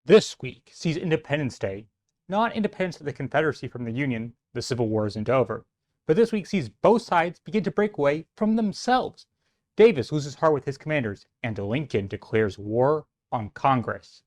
This week sees Independence Day, not independence of the Confederacy from the Union, the Civil War isn't over, but this week sees both sides begin to break away from themselves. Davis loses heart with his commanders, and Lincoln declares war on Congress.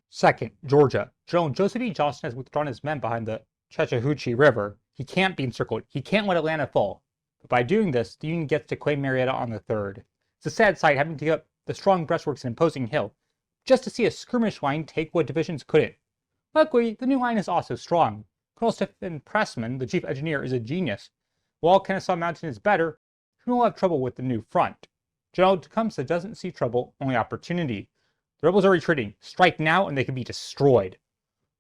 Second, Georgia. General Joseph E. Johnston has withdrawn his men behind the Chattahoochee River. He can't be encircled. He can't let Atlanta fall. But by doing this, the Union gets to claim Marietta on the 3rd. It's a sad sight having to give up the strong breastworks and imposing hill, just to see a skirmish line take what divisions couldn't. Luckily, the new line is also strong. Colonel Stephen Pressman, the chief engineer, is a genius. While Kennesaw Mountain is better, he will have trouble with the new front. General Tecumseh doesn't see trouble, only opportunity. The rebels are retreating. Strike now and they can be destroyed.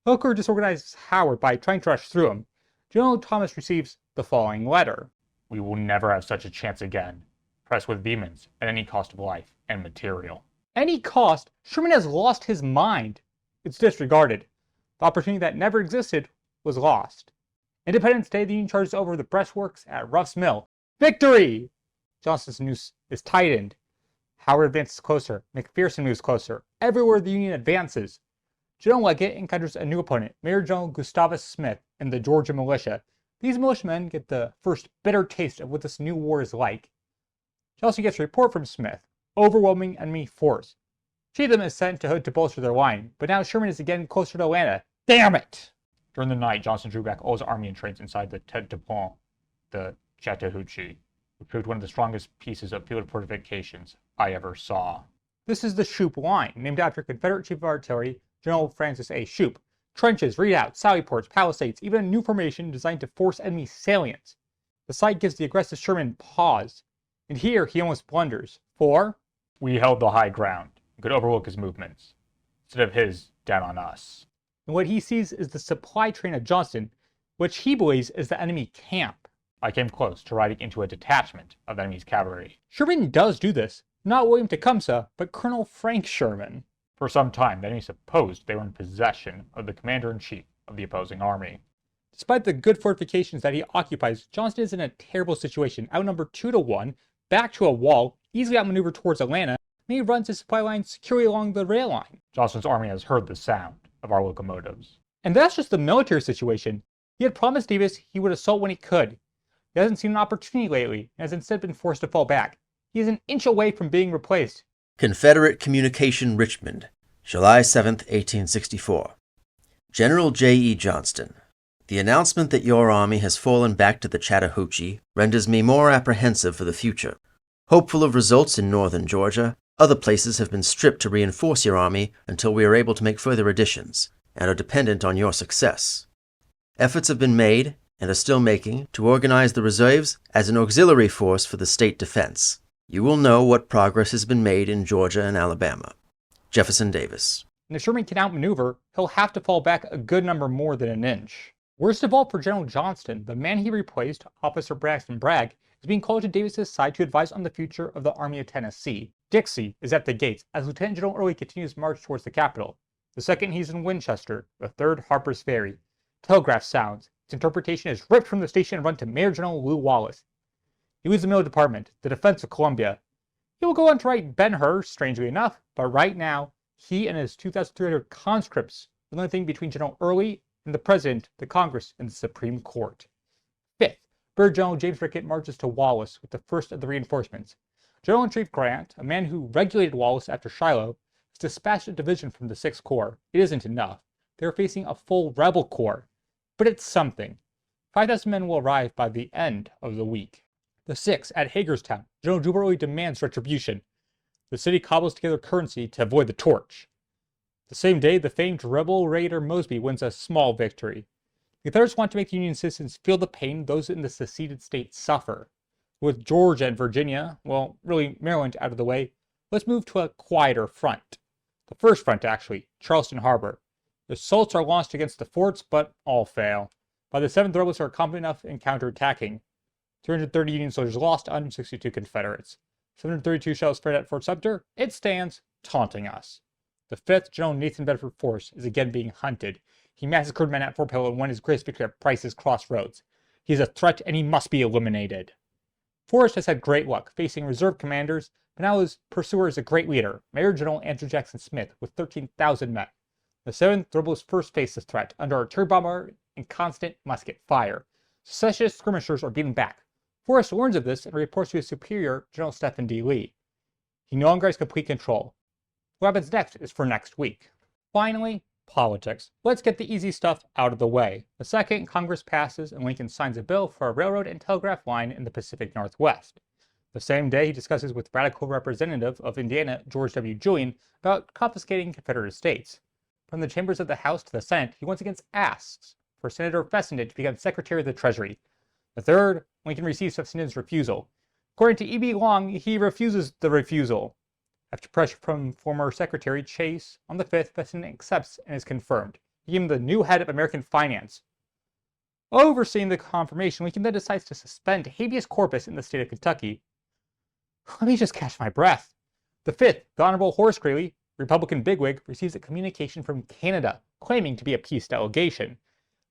Hooker disorganizes Howard by trying to rush through him. General Thomas receives the following letter. We will never have such a chance again. Press with vehemence at any cost of life and material. Any cost? Sherman has lost his mind. It's disregarded. The opportunity that never existed was lost. Independence Day, the Union charges over the breastworks at Ruff's Mill. Victory! Johnston's noose is tightened. Howard advances closer. McPherson moves closer. Everywhere the Union advances. General Leggett encounters a new opponent, Major General Gustavus Smith and the Georgia militia. These militiamen get the first bitter taste of what this new war is like. Johnston gets a report from Smith. Overwhelming enemy force. Cheatham is sent to Hood to bolster their line, but now Sherman is again closer to Atlanta. Damn it! During the night, Johnston drew back all his army and trains inside the Tete de Pont, the Chattahoochee, which proved one of the strongest pieces of field fortifications I ever saw. This is the Shoup Line, named after Confederate Chief of Artillery General Francis A. Shoup. Trenches, redoubts, sally ports, palisades, even a new formation designed to force enemy salients. The sight gives the aggressive Sherman pause, and here he almost blunders, for we held the high ground and could overlook his movements, instead of his down on us. And what he sees is the supply train of Johnston, which he believes is the enemy camp. I came close to riding into a detachment of the enemy's cavalry. Sherman does do this, not William Tecumseh, but Colonel Frank Sherman. For some time, the enemy supposed they were in possession of the commander-in-chief of the opposing army. Despite the good fortifications that he occupies, Johnston is in a terrible situation, outnumbered 2-1, back to a wall, easily outmaneuvered towards Atlanta, and he runs his supply line securely along the rail line. Johnston's army has heard the sound of our locomotives. And that's just the military situation. He had promised Davis he would assault when he could. He hasn't seen an opportunity lately, and has instead been forced to fall back. He is an inch away from being replaced. Confederate Communication, Richmond, July 7, 1864. General J. E. Johnston, the announcement that your army has fallen back to the Chattahoochee renders me more apprehensive for the future. Hopeful of results in northern Georgia, other places have been stripped to reinforce your army until we are able to make further additions, and are dependent on your success. Efforts have been made, and are still making, to organize the reserves as an auxiliary force for the state defense. You will know what progress has been made in Georgia and Alabama. Jefferson Davis. And if Sherman can outmaneuver, he'll have to fall back a good number more than an inch. Worst of all for General Johnston, the man he replaced, Officer Braxton Bragg, is being called to Davis's side to advise on the future of the Army of Tennessee. Dixie is at the gates as Lieutenant General Early continues to march towards the capital. The second he's in Winchester, the third Harper's Ferry. Telegraph sounds. Its interpretation is ripped from the station and run to Major General Lew Wallace. He leads the Middle Department, the defense of Columbia. He will go on to write Ben-Hur, strangely enough, but right now, he and his 2,300 conscripts are the only thing between General Early and the President, the Congress, and the Supreme Court. Fifth, Brigadier General James Rickett marches to Wallace with the first of the reinforcements. General-in-Chief Grant, a man who regulated Wallace after Shiloh, has dispatched a division from the 6th Corps. It isn't enough. They are facing a full rebel corps. But it's something. 5,000 men will arrive by the end of the week. The 6th, at Hagerstown, General Jubal Early demands retribution. The city cobbles together currency to avoid the torch. The same day, the famed rebel raider Mosby wins a small victory. The Confederates want to make the Union citizens feel the pain those in the seceded states suffer. With Georgia and Virginia, well, really Maryland, out of the way, let's move to a quieter front. The first front, actually, Charleston Harbor. The assaults are launched against the forts, but all fail. By the 7th, the rebels are confident enough in counterattacking. 330 Union soldiers lost, 162 Confederates. 732 shells spread at Fort Sumter. It stands, taunting us. The 5th, General Nathan Bedford Force, is again being hunted. He massacred men at Fort Pillow and won his greatest victory at Price's Crossroads. He is a threat and he must be eliminated. Forrest has had great luck facing reserve commanders but now his pursuer is a great leader, Major General Andrew Jackson Smith, with 13,000 men. The 7th rebels first face this threat under artillery bombardment and constant musket fire. Secessionist skirmishers are beaten back. Forrest learns of this and reports to his superior, General Stephen D. Lee. He no longer has complete control. What happens next is for next week. Finally, politics. Let's get the easy stuff out of the way. The second Congress passes and Lincoln signs a bill for a railroad and telegraph line in the Pacific Northwest. The same day, he discusses with Radical Representative of Indiana, George W. Julian, about confiscating Confederate estates. From the chambers of the House to the Senate, he once again asks for Senator Fessenden to become Secretary of the Treasury. The third, Lincoln receives Fessenden's refusal. According to E.B. Long, he refuses the refusal. After pressure from former Secretary Chase, on the 5th, Fessenden accepts and is confirmed. He became the new head of American finance. Overseeing the confirmation, Lincoln then decides to suspend habeas corpus in the state of Kentucky. Let me just catch my breath. The 5th, the Honorable Horace Greeley, Republican bigwig, receives a communication from Canada, claiming to be a peace delegation.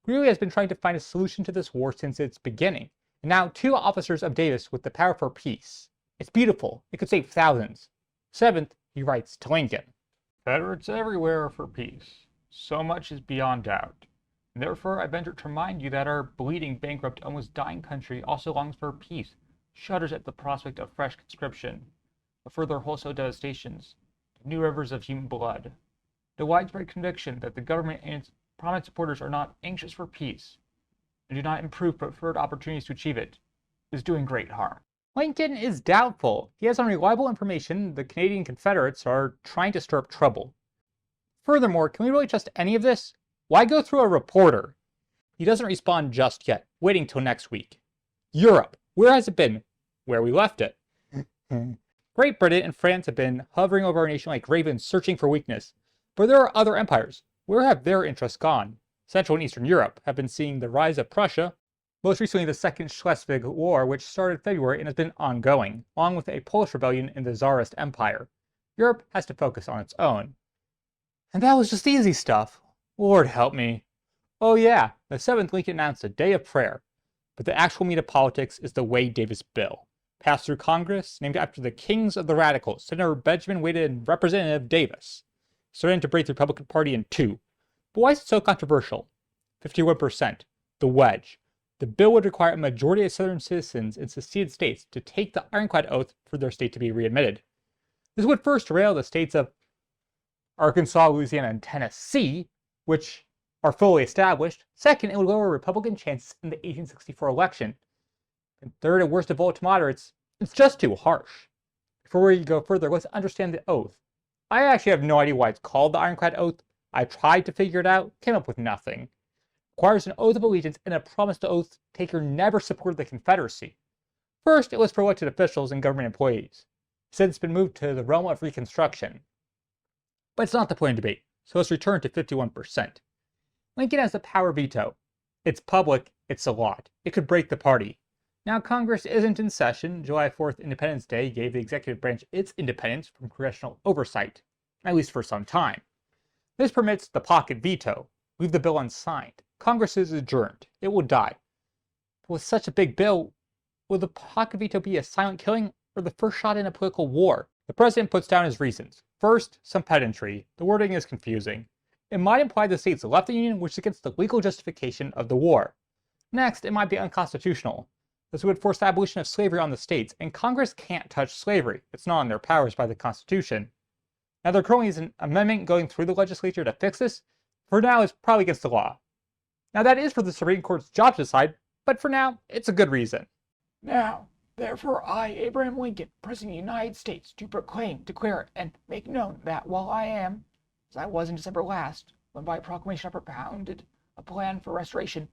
Greeley has been trying to find a solution to this war since its beginning, and now 2 officers of Davis with the power for peace. It's beautiful. It could save thousands. 7th, he writes to Lincoln. Confederates everywhere are for peace. So much is beyond doubt. And therefore, I venture to remind you that our bleeding, bankrupt, almost dying country also longs for peace, shudders at the prospect of fresh conscription, of further wholesale devastations, of new rivers of human blood. The widespread conviction that the government and its prominent supporters are not anxious for peace, and do not improve preferred opportunities to achieve it, is doing great harm. Lincoln is doubtful. He has unreliable information the Canadian Confederates are trying to stir up trouble. Furthermore, can we really trust any of this? Why go through a reporter? He doesn't respond just yet, waiting till next week. Europe. Where has it been? Where we left it. Great Britain and France have been hovering over our nation like ravens searching for weakness. But there are other empires. Where have their interests gone? Central and Eastern Europe have been seeing the rise of Prussia, most recently the Second Schleswig War, which started in February and has been ongoing, along with a Polish rebellion in the Tsarist Empire. Europe has to focus on its own. And that was just the easy stuff. Lord help me. Oh yeah, the 7th Lincoln announced a day of prayer. But the actual meat of politics is the Wade Davis bill, passed through Congress, named after the kings of the radicals, Senator Benjamin Wade and Representative Davis, starting to break the Republican Party in 2. But why is it so controversial? 51%, the wedge. The bill would require a majority of Southern citizens in seceded states to take the ironclad oath for their state to be readmitted. This would first derail the states of Arkansas, Louisiana, and Tennessee, which are fully established. Second, it would lower Republican chances in the 1864 election. And third, and worst of all to moderates, it's just too harsh. Before we go further, let's understand the oath. I actually have no idea why it's called the ironclad oath. I tried to figure it out, came up with nothing. It requires an oath of allegiance and a promise the oath taker never supported the Confederacy. First, it was for elected officials and government employees. Since it's been moved to the realm of Reconstruction. But it's not the point of debate, so let's return to 51%. Lincoln has the power veto. It's public, it's a lot. It could break the party. Now Congress isn't in session. July 4th, Independence Day, gave the executive branch its independence from congressional oversight, at least for some time. This permits the pocket veto. Leave the bill unsigned. Congress is adjourned. It will die. But with such a big bill, will the pocket veto be a silent killing or the first shot in a political war? The president puts down his reasons. First, some pedantry. The wording is confusing. It might imply the states left the Union, which is against the legal justification of the war. Next, it might be unconstitutional. This would force the abolition of slavery on the states, and Congress can't touch slavery. It's not in their powers by the Constitution. Now, there currently is an amendment going through the legislature to fix this. For now, it's probably against the law. Now, that is for the Supreme Court's job to decide, but for now, it's a good reason. Now, therefore, I, Abraham Lincoln, President of the United States, do proclaim, declare, and make known that while I am, as I was in December last, when by proclamation I propounded a plan for restoration,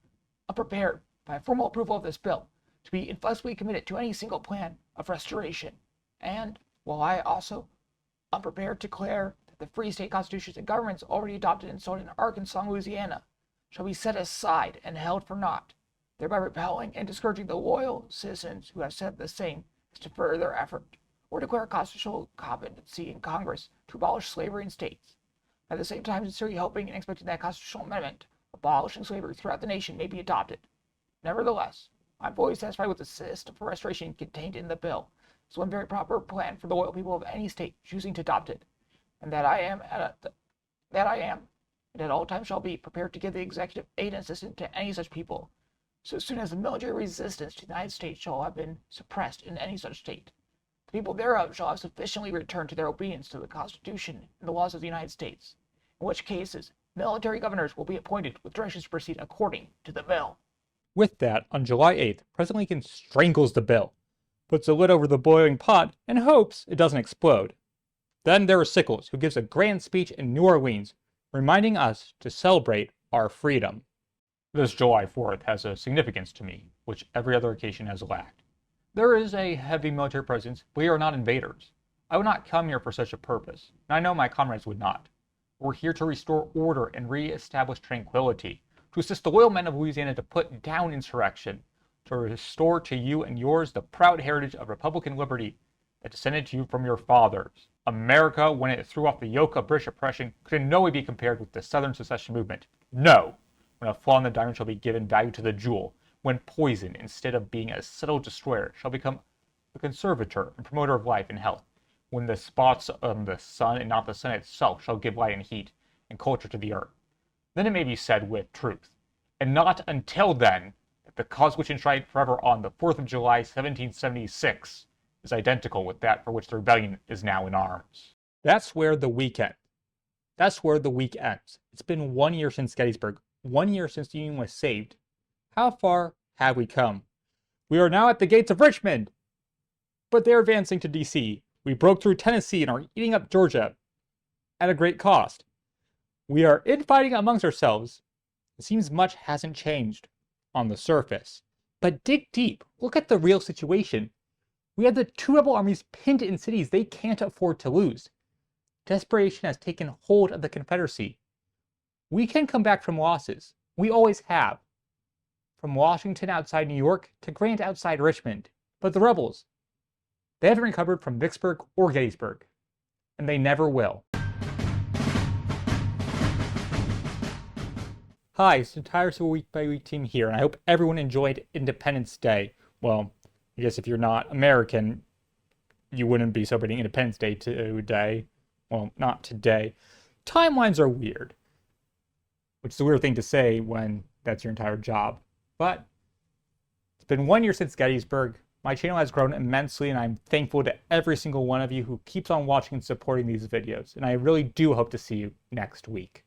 unprepared by formal approval of this bill, to be inflexibly committed to any single plan of restoration, and while I also unprepared declare that the free state constitutions and governments already adopted and installed in Arkansas and Louisiana shall be set aside and held for naught, thereby repelling and discouraging the loyal citizens who have said the same as to further their effort, or declare constitutional competency in Congress to abolish slavery in states. At the same time, sincerely hoping and expecting that constitutional amendment abolishing slavery throughout the nation may be adopted. Nevertheless, I'm fully satisfied with the system for restoration contained in the bill, is one very proper plan for the loyal people of any state choosing to adopt it, and that I am, and at all times shall be prepared to give the executive aid and assistance to any such people, so soon as the military resistance to the United States shall have been suppressed in any such state. The people thereof shall have sufficiently returned to their obedience to the Constitution and the laws of the United States, in which cases military governors will be appointed with directions to proceed according to the bill. With that, on July 8th, President Lincoln strangles the bill, puts a lid over the boiling pot, and hopes it doesn't explode. Then there is Sickles, who gives a grand speech in New Orleans, reminding us to celebrate our freedom. This July 4th has a significance to me, which every other occasion has lacked. There is a heavy military presence, but we are not invaders. I would not come here for such a purpose, and I know my comrades would not. We're here to restore order and re-establish tranquility, to assist the loyal men of Louisiana to put down insurrection, to restore to you and yours the proud heritage of Republican liberty that descended to you from your fathers. America, when it threw off the yoke of British oppression, could in no way be compared with the Southern secession movement. No! When a flaw in the diamond shall be given value to the jewel, when poison, instead of being a subtle destroyer, shall become the conservator and promoter of life and health, when the spots on the sun and not the sun itself shall give light and heat and culture to the earth, then it may be said with truth, and not until then, that the cause which enshrined forever on the 4th of July, 1776, is identical with that for which the rebellion is now in arms. That's where the week ends. That's where the week ends. It's been 1 year since Gettysburg, 1 year since the Union was saved. How far have we come? We are now at the gates of Richmond, but they're advancing to D.C. We broke through Tennessee and are eating up Georgia at a great cost. We are infighting amongst ourselves. It seems much hasn't changed on the surface. But dig deep. Look at the real situation. We have the two rebel armies pinned in cities they can't afford to lose. Desperation has taken hold of the Confederacy. We can come back from losses. We always have. From Washington outside New York to Grant outside Richmond. But the rebels, they haven't recovered from Vicksburg or Gettysburg. And they never will. Hi, it's the entire Civil Week by Week team here, and I hope everyone enjoyed Independence Day. Well, I guess if you're not American, you wouldn't be celebrating Independence Day today. Well, not today. Timelines are weird, which is a weird thing to say when that's your entire job. But it's been 1 year since Gettysburg. My channel has grown immensely, and I'm thankful to every single one of you who keeps on watching and supporting these videos. And I really do hope to see you next week.